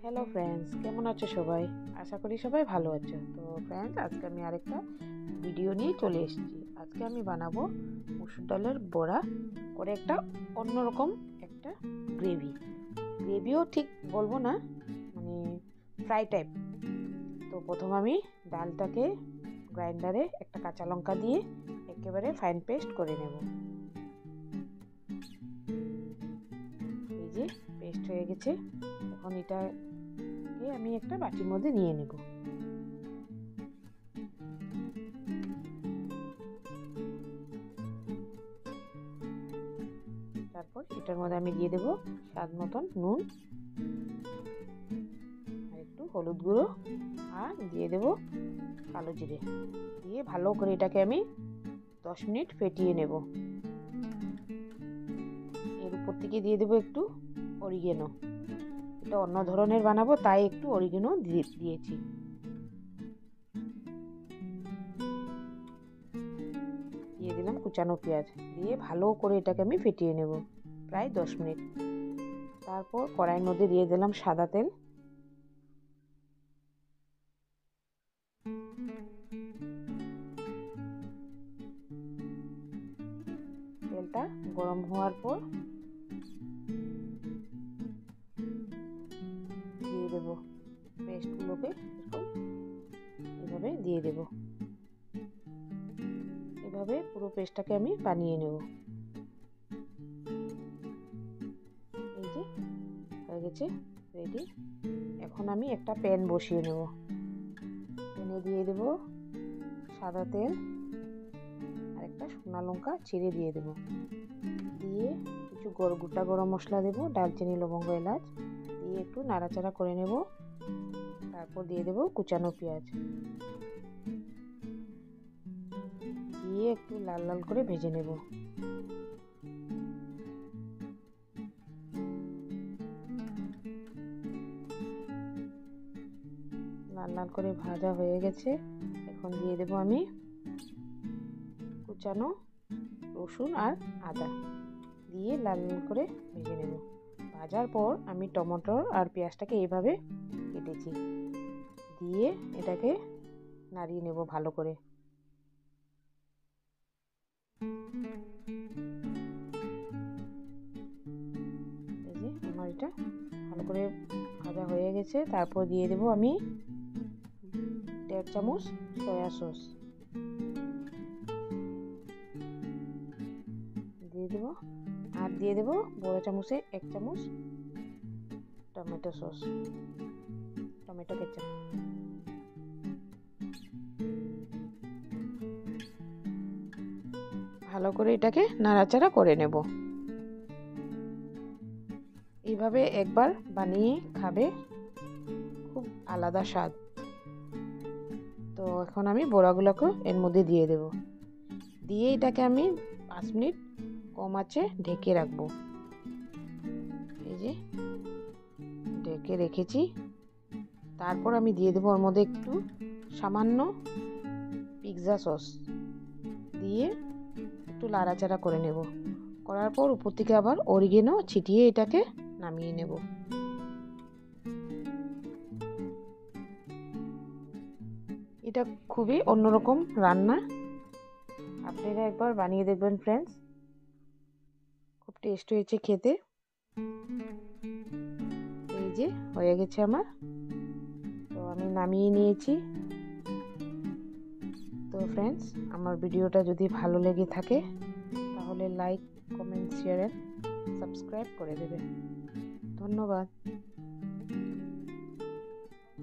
Hello friends, কেমন আছো সবাই? আশা করি সবাই ভালো আছো। তো ফ্রেন্ডস, আজকে আমি আরেকটা ভিডিও নিয়ে চলে এসেছি। আজকে আমি বানাবো মসুর ডালের বড়া করে একটা অন্যরকম একটা গ্রেভিও ঠিক বলবো না, মানে ফ্রাই টাইপ। তো প্রথম আমি ডালটাকে গ্রাইন্ডারে একটা কাঁচা লঙ্কা দিয়ে একেবারে ফাইন পেস্ট করে নেব। এই যে পেস্ট হয়ে গেছে। এখন এটা আমি একটা বাটির মধ্যে নিয়ে নেব। তারপর এটার মধ্যে আমি দিয়ে দেব স্বাদ মতন নুন, আর একটু হলুদ গুঁড়ো, আর দিয়ে দেব কালো জিরে। দিয়ে ভালো করে এটাকে আমি 10 মিনিট ফেটিয়ে নেব। এর উপর থেকে দিয়ে দেব একটু অরিগেনো। এটা অন্য ধরনের বানাবো, তাই একটু অরিগেনো দিয়েছি। দিয়ে দিলাম কুচানো পেঁয়াজ। দিয়ে ভালো করে এটাকে আমি ফেটিয়ে নেব প্রায় 10 মিনিট। তারপর কড়াইয়ের মধ্যে দিয়ে দিলাম সাদা তেল। তেলটা গরম হওয়ার পর দিয়ে দেব পেস্টগুলোকে, এভাবে দিয়ে দেব। এভাবে পুরো পেস্টটাকে আমি বানিয়ে নেব। এই যে হয়ে গেছে, রেডি। এখন আমি একটা প্যান বসিয়ে নেব। প্যানে দিয়ে দেব সাদা তেল, আর একটা শুকনো লঙ্কা চিড়ে দিয়ে দেব। দিয়ে কিছু গোটা গরম মশলা দেব, দারচিনি, লবঙ্গ, এলাচ দিয়ে একটু নাড়াচাড়া করে নেব। তারপর দিয়ে দেব কুচানো পেঁয়াজ, দিয়ে একটু লাল লাল করে ভেজে নেব। লাল লাল করে ভাজা হয়ে গেছে। এখন দিয়ে দেব আমি কুচানো রসুন আর আদা, দিয়ে লাল লাল করে ভেজে নেব। ভাজার পর আমি টমেটো আর পেঁয়াজটাকে এইভাবে কেটেছি, দিয়ে এটাকে নাড়িয়ে নেব ভালো করে। এই যে আমার এটা ভালো করে ভাজা হয়ে গেছে। তারপর দিয়ে দেব আমি 1.5 চামচ সয়া সস দিয়ে দেব, আর দিয়ে দেব বড় চামচে 1 চামচ টমেটো কেচাপ। ভালো করে এটাকে নাড়াচাড়া করে নেব। এইভাবে একবার বানিয়ে খাবে, খুব আলাদা স্বাদ। তো এখন আমি বড়াগুলোকে এর মধ্যে দিয়ে দেব। দিয়ে এটাকে আমি 5 মিনিট কম আঁচে ঢেকে রাখবো। এই যে ঢেকে রেখেছি। তারপর আমি দিয়ে দেবো ওর মধ্যে একটু সামান্য পিৎজা সস দিয়ে একটু নাড়াচাড়া করে নেব। করার পর উপর থেকে আবার অরিগেনো ছিটিয়ে এটাকে নামিয়ে নেব। এটা খুবই অন্যরকম রান্না, আপনারা একবার বানিয়ে দেখবেন ফ্রেন্ডস, খুব টেস্ট হয়েছে খেতে। এই যে হয়ে গেছে আমার, তো আমি নামিয়ে নিয়েছি। তো ফ্রেন্ডস, আমার ভিডিওটা যদি ভালো লেগে থাকে তাহলে like, comment, share and subscribe করে দেবেন। ধন্যবাদ।